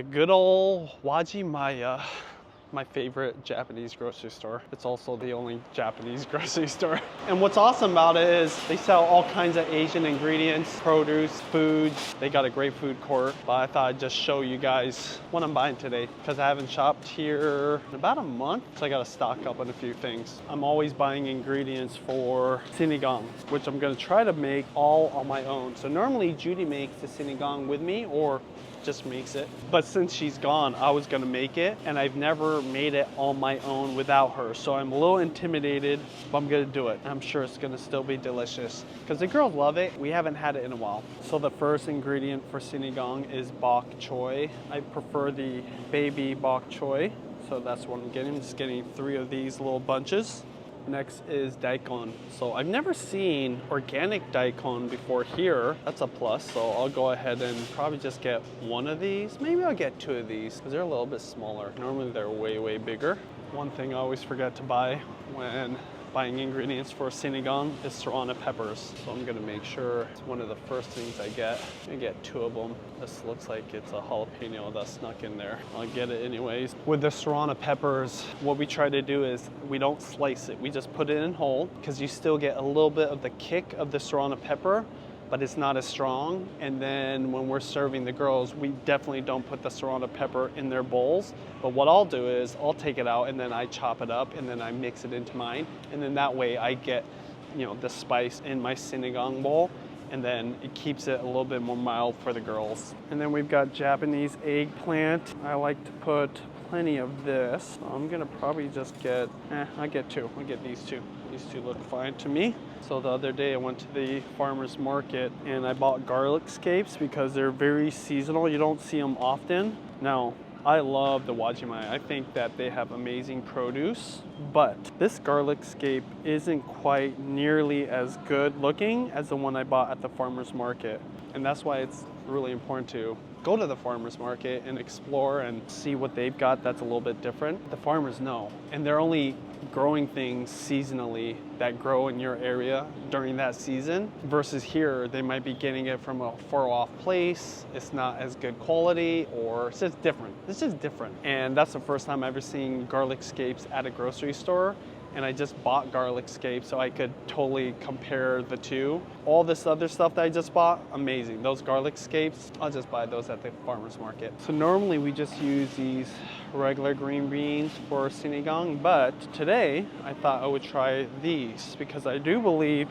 The good old Wajimaya, my favorite Japanese grocery store. It's also the only Japanese grocery store. And what's awesome about it is they sell all kinds of Asian ingredients, produce, foods. They got a great food court, but I thought I'd just show you guys what I'm buying today because I haven't shopped here in about a month, so I gotta stock up on a few things. I'm always buying ingredients for sinigang, which I'm gonna try to make all on my own. So normally Judy makes the sinigang with me or just makes it. But since she's gone, I was gonna make it, and I've never made it on my own without her. So I'm a little intimidated, but I'm gonna do it. I'm sure it's gonna still be delicious because the girls love it. We haven't had it in a while. So the first ingredient for sinigang is bok choy. I prefer the baby bok choy. So that's what I'm getting. I'm just getting 3 of these little bunches. Next is daikon. So I've never seen organic daikon before here. That's a plus. So I'll go ahead and probably just get 1 of these. Maybe I'll get 2 of these because they're a little bit smaller. Normally they're way, way bigger. One thing I always forget to buy when buying ingredients for sinigang is serrano peppers. So I'm gonna make sure it's one of the first things I get. I'm gonna get 2 of them. This looks like it's a jalapeno that snuck in there. I'll get it anyways. With the serrano peppers, what we try to do is we don't slice it. We just put it in whole because you still get a little bit of the kick of the serrano pepper, but it's not as strong. And then when we're serving the girls, we definitely don't put the serrano pepper in their bowls. But what I'll do is I'll take it out and then I chop it up and then I mix it into mine. And then that way I get, the spice in my sinigang bowl. And then it keeps it a little bit more mild for the girls. And then we've got Japanese eggplant. I like to put plenty of this. I'm gonna probably just get, I get 2. I'll get these 2. These 2 look fine to me. So the other day I went to the farmer's market and I bought garlic scapes because they're very seasonal. You don't see them often. Now, I love the Wajimai. I think that they have amazing produce, but this garlic scape isn't quite nearly as good looking as the one I bought at the farmer's market. And that's why it's really important to go to the farmer's market and explore and see what they've got that's a little bit different. The farmers know, and they're only growing things seasonally that grow in your area during that season versus here they might be getting it from a far off place. It's not as good quality, or it's just different. It's just different. And that's the first time I've ever seen garlic scapes at a grocery store. And I just bought garlic scapes so I could totally compare the 2. All this other stuff that I just bought, amazing. Those garlic scapes, I'll just buy those at the farmer's market. So normally we just use these regular green beans for sinigang, but today I thought I would try these because I do believe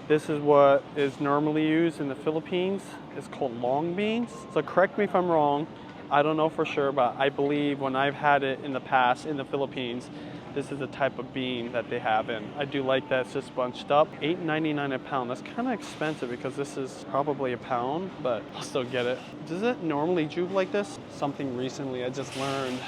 this is what is normally used in the Philippines. It's called long beans. So correct me if I'm wrong. I don't know for sure, but I believe when I've had it in the past in the Philippines, this is the type of bean that they have, and I do like that it's just bunched up. $8.99 a pound. That's kind of expensive because this is probably a pound, but I'll still get it. Does it normally juve like this? Something recently I just learned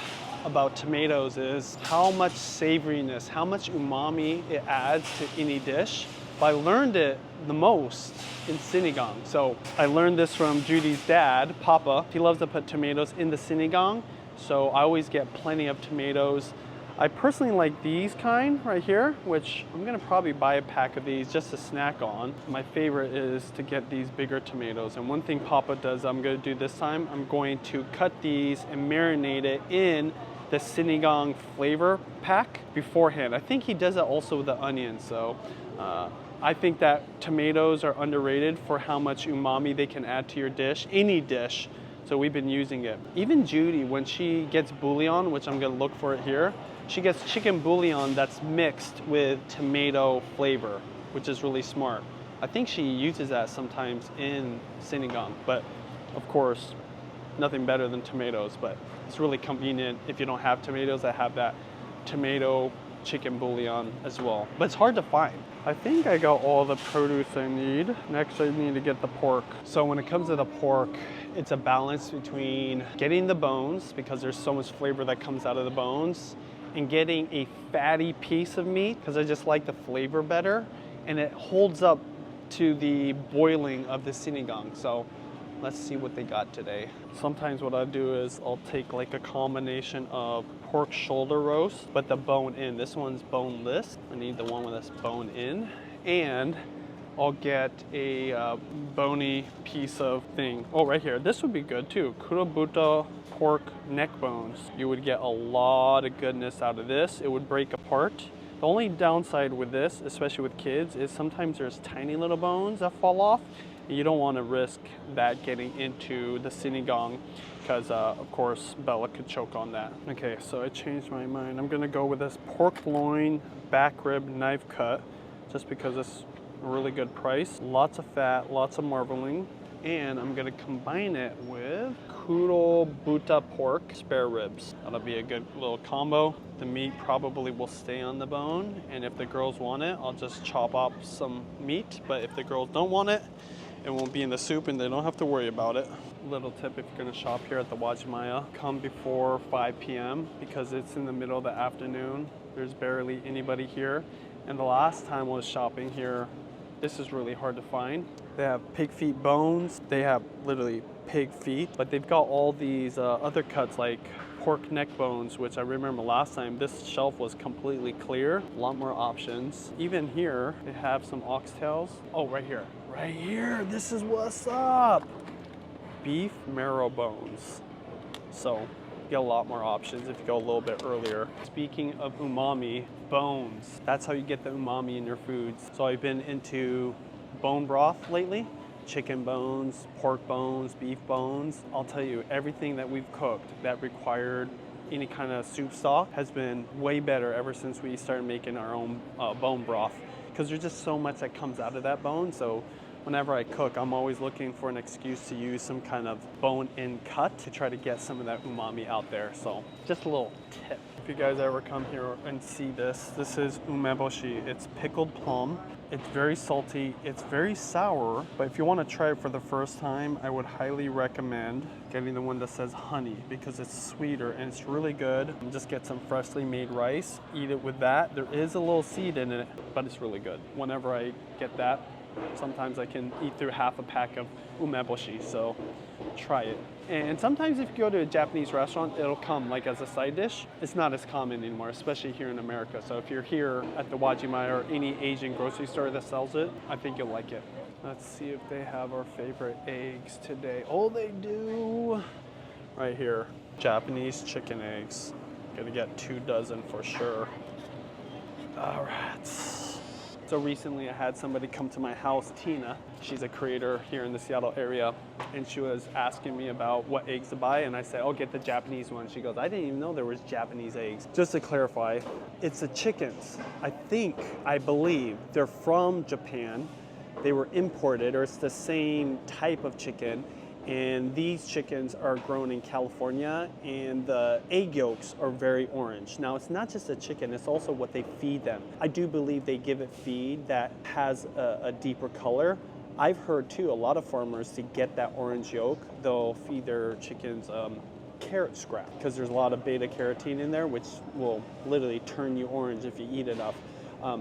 about tomatoes is how much savoriness, how much umami it adds to any dish. But I learned it the most in sinigang. So I learned this from Judy's dad, Papa. He loves to put tomatoes in the sinigang, so I always get plenty of tomatoes. I personally like these kind right here, which I'm gonna probably buy a pack of these just to snack on. My favorite is to get these bigger tomatoes. And one thing Papa does I'm gonna do this time, I'm going to cut these and marinate it in the sinigang flavor pack beforehand. I think he does it also with the onions, so I think that tomatoes are underrated for how much umami they can add to your dish, any dish. So we've been using it. Even Judy, when she gets bouillon, which I'm gonna look for it here, she gets chicken bouillon that's mixed with tomato flavor, which is really smart. I think she uses that sometimes in sinigang, but of course, nothing better than tomatoes, but it's really convenient if you don't have tomatoes. I have that tomato chicken bouillon as well, but it's hard to find. I think I got all the produce I need. Next, I need to get the pork. So when it comes to the pork, it's a balance between getting the bones, because there's so much flavor that comes out of the bones, and getting a fatty piece of meat, because I just like the flavor better, and it holds up to the boiling of the sinigang. So let's see what they got today. Sometimes what I do is I'll take like a combination of pork shoulder roast, but the bone in. This one's boneless. I need the one with this bone in. And I'll get a bony piece of thing. Oh, right here. This would be good too. Kurobuta pork neck bones. You would get a lot of goodness out of this. It would break apart. The only downside with this, especially with kids, is sometimes there's tiny little bones that fall off. And you don't want to risk that getting into the sinigang because, of course, Bella could choke on that. Okay, so I changed my mind. I'm going to go with this pork loin back rib knife cut just because it's a really good price. Lots of fat, lots of marbling. And I'm gonna combine it with Kuro Buta pork spare ribs. That'll be a good little combo. The meat probably will stay on the bone, and if the girls want it, I'll just chop up some meat. But if the girls don't want it, it won't be in the soup and they don't have to worry about it. Little tip if you're gonna shop here at the Wajimaya, come before 5 p.m. because it's in the middle of the afternoon. There's barely anybody here. And the last time I was shopping here, this is really hard to find. They have pig feet bones. They have literally pig feet, but they've got all these other cuts like pork neck bones, which I remember last time this shelf was completely clear. A lot more options. Even here, they have some oxtails. Oh, right here. Right here, this is what's up. Beef marrow bones. So, get a lot more options if you go a little bit earlier. Speaking of umami, bones. That's how you get the umami in your foods. So I've been into bone broth lately. Chicken bones, pork bones, beef bones. I'll tell you, everything that we've cooked that required any kind of soup stock has been way better ever since we started making our own bone broth. Because there's just so much that comes out of that bone. So whenever I cook, I'm always looking for an excuse to use some kind of bone-in cut to try to get some of that umami out there. So just a little tip. If you guys ever come here and see this, this is umeboshi. It's pickled plum. It's very salty, it's very sour, but if you want to try it for the first time, I would highly recommend getting the one that says honey because it's sweeter and it's really good. Just get some freshly made rice, eat it with that. There is a little seed in it, but it's really good. Whenever I get that, sometimes I can eat through half a pack of umeboshi, so try it. And sometimes if you go to a Japanese restaurant, it'll come like as a side dish. It's not as common anymore, especially here in America. So if you're here at the Wajimaya or any Asian grocery store that sells it, I think you'll like it. Let's see if they have our favorite eggs today. Oh, they do. Right here, Japanese chicken eggs. Gonna get 2 dozen for sure. All right. So recently I had somebody come to my house, Tina. She's a creator here in the Seattle area. And she was asking me about what eggs to buy. And I said, oh, get the Japanese one. She goes, I didn't even know there was Japanese eggs. Just to clarify, it's the chickens. I believe they're from Japan. They were imported, or it's the same type of chicken. And these chickens are grown in California, and the egg yolks are very orange. Now, it's not just the chicken, it's also what they feed them. I do believe they give it feed that has a deeper color. I've heard, too, a lot of farmers, to get that orange yolk, they'll feed their chickens carrot scrap, because there's a lot of beta carotene in there, which will literally turn you orange if you eat enough.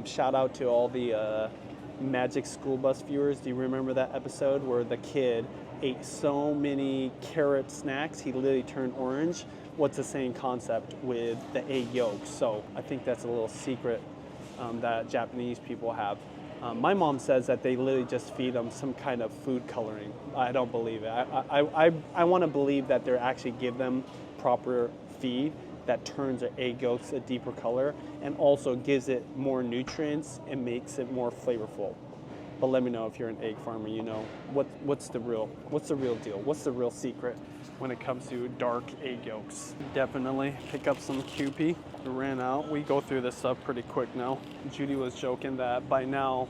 Shout out to all the Magic School Bus viewers. Do you remember that episode where the kid ate so many carrot snacks he literally turned orange? What's the same concept with the egg yolks? So I think that's a little secret that Japanese people have. My mom says that they literally just feed them some kind of food coloring. I don't believe it. I want to believe that they actually give them proper feed that turns their egg yolks a deeper color and also gives it more nutrients and makes it more flavorful. But let me know if you're an egg farmer, you know, what's the real deal? What's the real secret when it comes to dark egg yolks? Definitely pick up some Kewpie. We ran out. We go through this stuff pretty quick now. Judy was joking that by now,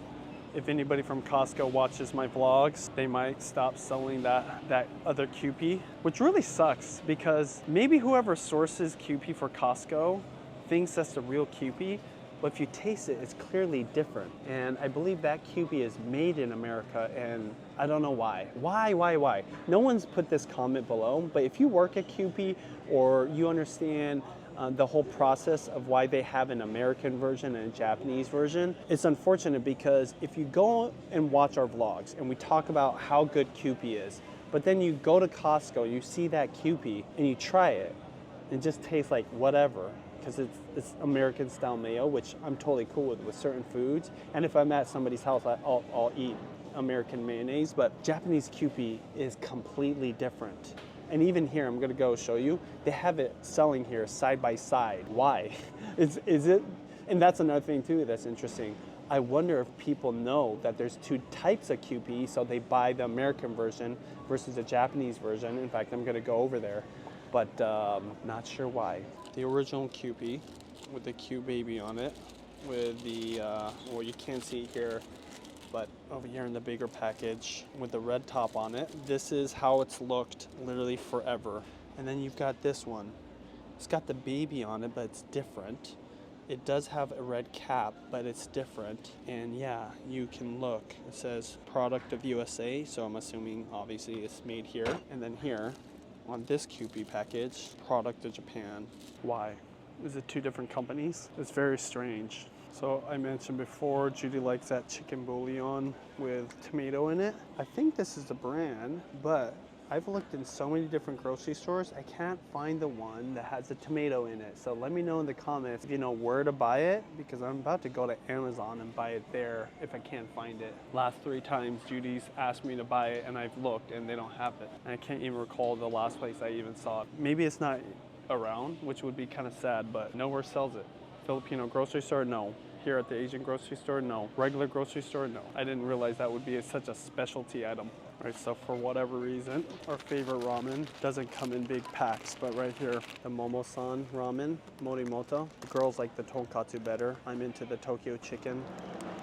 if anybody from Costco watches my vlogs, they might stop selling that other Kewpie, which really sucks because maybe whoever sources Kewpie for Costco thinks that's the real Kewpie. But if you taste it, it's clearly different. And I believe that Kewpie is made in America, and I don't know why. Why? No one's put this comment below, but if you work at Kewpie or you understand the whole process of why they have an American version and a Japanese version, it's unfortunate because if you go and watch our vlogs and we talk about how good Kewpie is, but then you go to Costco, you see that Kewpie and you try it, and it just tastes like whatever. Because it's American style mayo, which I'm totally cool with certain foods. And if I'm at somebody's house, I'll eat American mayonnaise. But Japanese Kewpie is completely different. And even here, I'm gonna go show you, they have it selling here side by side. Why? Is it, and that's another thing too that's interesting. I wonder if people know that there's two types of QP, so they buy the American version versus the Japanese version. In fact, I'm gonna go over there, but not sure why. The original QP with the Q baby on it, with the, well, you can't see it here, but over here in the bigger package with the red top on it. This is how it's looked literally forever. And then you've got this one. It's got the baby on it, but it's different. It does have a red cap, but it's different. And yeah, you can look. It says product of USA, so I'm assuming obviously it's made here. And then here on this QP package, product of Japan. Why? Is it two different companies? It's very strange. So I mentioned before, Judy likes that chicken bouillon with tomato in it. I think this is the brand, but I've looked in so many different grocery stores, I can't find the one that has the tomato in it. So let me know in the comments if you know where to buy it, because I'm about to go to Amazon and buy it there if I can't find it. Last 3 times Judy's asked me to buy it and I've looked and they don't have it. And I can't even recall the last place I even saw it. Maybe it's not around, which would be kind of sad, but nowhere sells it. Filipino grocery store, no. Here at the Asian grocery store, no. Regular grocery store, no. I didn't realize that would be such a specialty item. All right, so for whatever reason, our favorite ramen doesn't come in big packs, but right here, the Momo-san ramen, Morimoto. The girls like the tonkatsu better. I'm into the Tokyo chicken.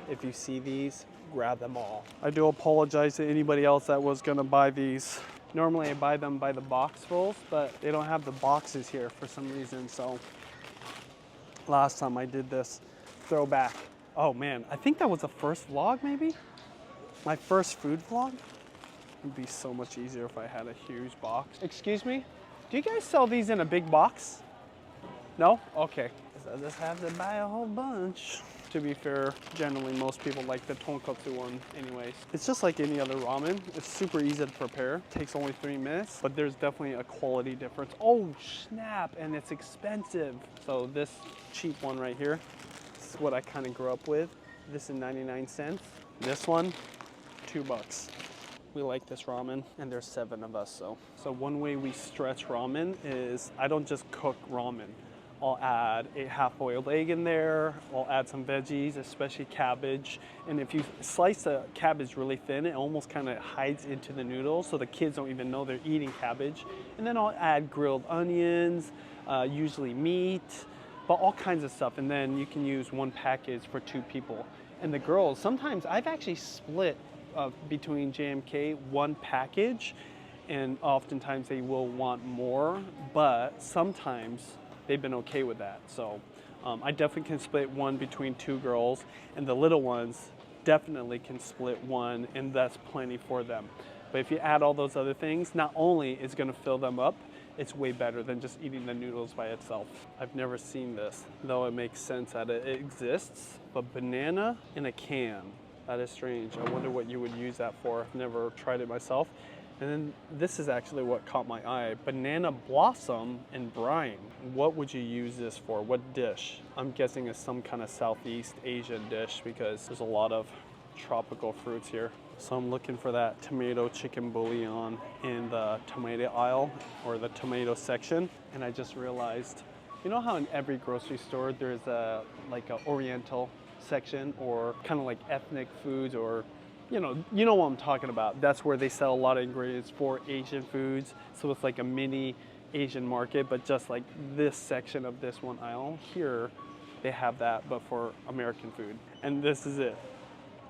If you see these, grab them all. I do apologize to anybody else that was gonna buy these. Normally I buy them by the boxfuls, but they don't have the boxes here for some reason, so last time I did this, throwback. Oh man, I think that was the first vlog maybe? My first food vlog? It'd be so much easier if I had a huge box. Excuse me? Do you guys sell these in a big box? No? Okay. So I just have to buy a whole bunch. To be fair, generally most people like the tonkatsu one anyways. It's just like any other ramen. It's super easy to prepare. It takes only 3 minutes, but there's definitely a quality difference. Oh snap, and it's expensive. So this cheap one right here, this is what I kind of grew up with. This is 99 cents. This one, $2. We like this ramen, and there's 7 of us, so one way we stretch ramen is I don't just cook ramen. I'll add a half-boiled egg in there. I'll add some veggies, especially cabbage. And if you slice the cabbage really thin, it almost kind of hides into the noodles, so the kids don't even know they're eating cabbage. And then I'll add grilled onions, usually meat, but all kinds of stuff. And then you can use 1 package for 2 people. And the girls, sometimes I've actually split between JMK 1 package, and oftentimes they will want more, but sometimes they've been okay with that. So I definitely can split 1 between 2 girls, and the little ones definitely can split 1, and that's plenty for them. But if you add all those other things, not only is it gonna fill them up, it's way better than just eating the noodles by itself. I've never seen this, though it makes sense that it exists, but banana in a can. That is strange. I wonder what you would use that for. I've never tried it myself. And then this is actually what caught my eye. Banana blossom and brine. What would you use this for? What dish? I'm guessing it's some kind of Southeast Asian dish because there's a lot of tropical fruits here. So I'm looking for that tomato chicken bouillon in the tomato aisle or the tomato section. And I just realized, you know how in every grocery store there's a like an Oriental section or kind of like ethnic foods, or you know what I'm talking about. That's where they sell a lot of ingredients for Asian foods. So it's like a mini Asian market, but just like this section of this one aisle here, they have that, but for American food. And this is it.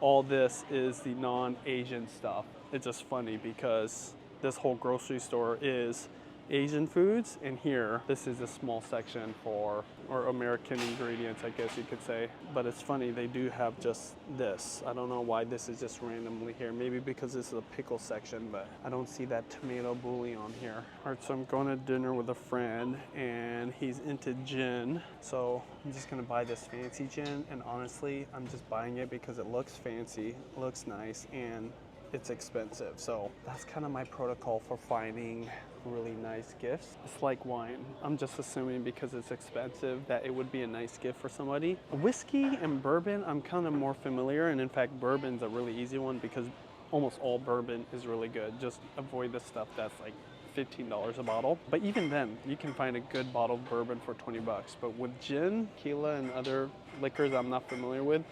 All this is the non-Asian stuff. It's just funny because this whole grocery store is Asian foods, and here this is a small section for or American ingredients, I guess you could say. But it's funny, they do have just this. I don't know why this is just randomly here. Maybe because this is a pickle section, but I don't see that tomato bouillon here. All right, so I'm going to dinner with a friend and he's into gin, so I'm just gonna buy this fancy gin, and honestly I'm just buying it because it looks fancy, looks nice, and it's expensive. So that's kind of my protocol for finding really nice gifts. It's like wine. I'm just assuming because it's expensive that it would be a nice gift for somebody. Whiskey and bourbon, I'm kind of more familiar, and in fact bourbon's a really easy one because almost all bourbon is really good. Just avoid the stuff that's like $15 a bottle. But even then, you can find a good bottle of bourbon for 20 bucks. But with gin, tequila, and other liquors I'm not familiar with,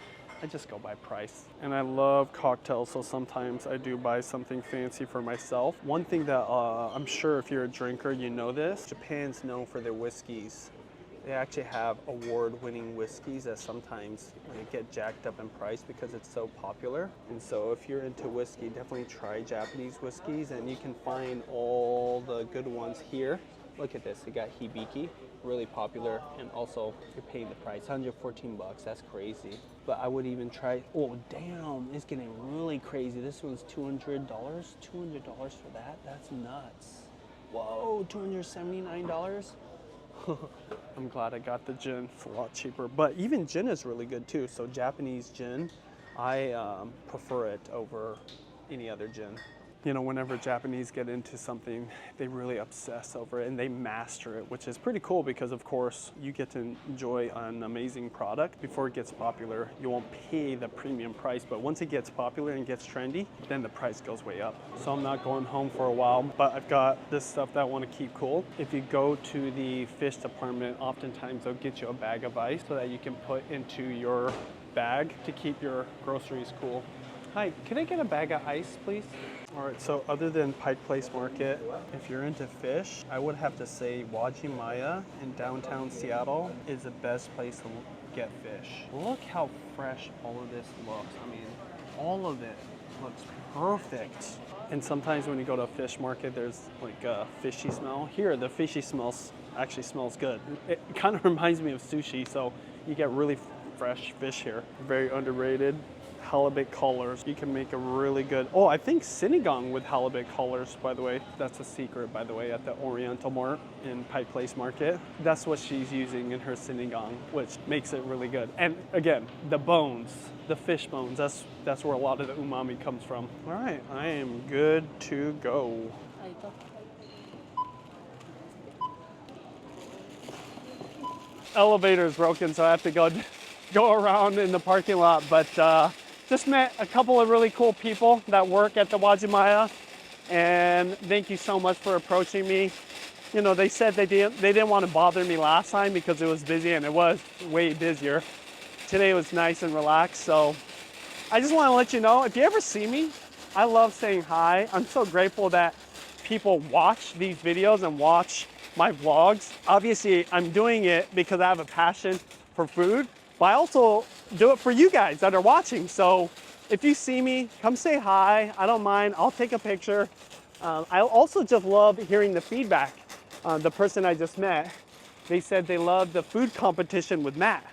I just go by price. And I love cocktails, so sometimes I do buy something fancy for myself. One thing that I'm sure if you're a drinker, you know this, Japan's known for their whiskeys. They actually have award-winning whiskeys that sometimes get jacked up in price because it's so popular. And so if you're into whiskey, definitely try Japanese whiskeys, and you can find all the good ones here. Look at this, you got Hibiki, really popular, and also you're paying the price, 114 bucks, that's crazy. But I would even try, oh damn, it's getting really crazy. This one's $200, $200 for that? That's nuts. Whoa, $279? I'm glad I got the gin, it's a lot cheaper. But even gin is really good too. So Japanese gin, I prefer it over any other gin. You know, whenever Japanese get into something, they really obsess over it and they master it, which is pretty cool because of course you get to enjoy an amazing product before it gets popular. You won't pay the premium price, but once it gets popular and gets trendy, then the price goes way up. So I'm not going home for a while, but I've got this stuff that I want to keep cool. If you go to the fish department, oftentimes they'll get you a bag of ice so that you can put into your bag to keep your groceries cool. Hi, can I get a bag of ice, please? All right, so other than Pike Place Market, if you're into fish, I would have to say Wajimaya in downtown Seattle is the best place to get fish. Look how fresh all of this looks. I mean, all of it looks perfect. And sometimes when you go to a fish market, there's like a fishy smell. Here, the fishy smell actually smells good. It kind of reminds me of sushi, so you get really fresh fish here. Very underrated. Halibut collars. You can make a really good, oh, I think sinigang with halibut collars, by the way. That's a secret, by the way, at the Oriental Mart in Pike Place Market. That's what she's using in her sinigang, which makes it really good. And again, the bones, the fish bones, that's where a lot of the umami comes from. All right, I am good to go. Elevator is broken, so I have to go around in the parking lot, but just met a couple of really cool people that work at the Wajimaya, and thank you so much for approaching me. You know, they said they didn't want to bother me last time because it was busy, and it was way busier. Today was nice and relaxed, so I just want to let you know, if you ever see me, I love saying hi. I'm so grateful that people watch these videos and watch my vlogs. Obviously, I'm doing it because I have a passion for food, but I also do it for you guys that are watching. So if you see me, come say hi. I don't mind. I'll take a picture. I also just love hearing the feedback. The person I just met, they said they loved the food competition with Matt.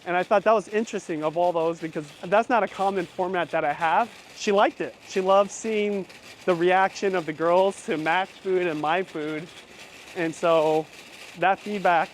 And I thought that was interesting of all those because that's not a common format that I have. She liked it. She loved seeing the reaction of the girls to Matt's food and my food. And so that feedback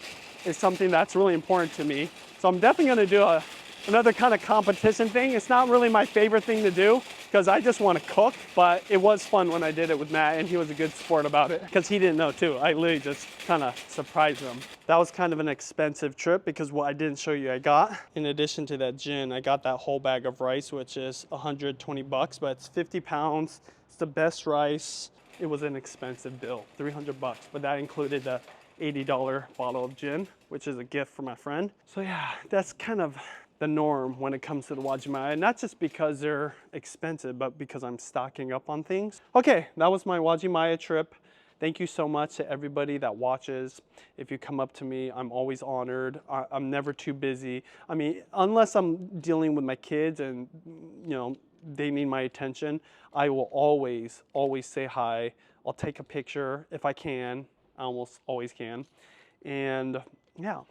is something that's really important to me. So I'm definitely gonna do another kind of competition thing. It's not really my favorite thing to do because I just want to cook, but it was fun when I did it with Matt, and he was a good sport about it because he didn't know too. I literally just kind of surprised him. That was kind of an expensive trip because what I didn't show you I got, in addition to that gin, I got that whole bag of rice, which is 120 bucks, but it's 50 pounds. It's the best rice. It was an expensive bill, 300 bucks, but that included the $80 bottle of gin, which is a gift for my friend. So yeah, that's kind of the norm when it comes to the Wajimaya, not just because they're expensive, but because I'm stocking up on things. Okay, that was my Wajimaya trip. Thank you so much to everybody that watches. If you come up to me, I'm always honored. I'm never too busy. I mean, unless I'm dealing with my kids and, you know, they need my attention, I will always say hi. I'll take a picture if I can. I almost always can. And yeah,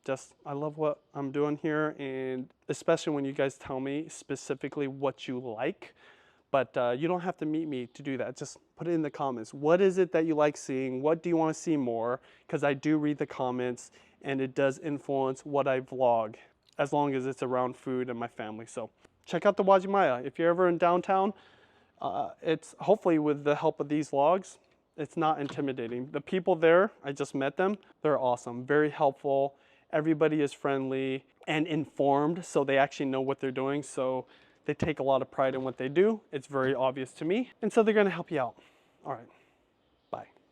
just I love what I'm doing here, and especially when you guys tell me specifically what you like. But you don't have to meet me to do that. Just put it in the comments. What is it that you like seeing? What do you want to see more? Because I do read the comments, and it does influence what I vlog, as long as it's around food and my family. So check out the Wajimaya. If you're ever in downtown, it's hopefully with the help of these vlogs, it's not intimidating. The people there, I just met them, they're awesome, very helpful. Everybody is friendly and informed, so they actually know what they're doing. So they take a lot of pride in what they do. It's very obvious to me. And so they're gonna help you out. All right.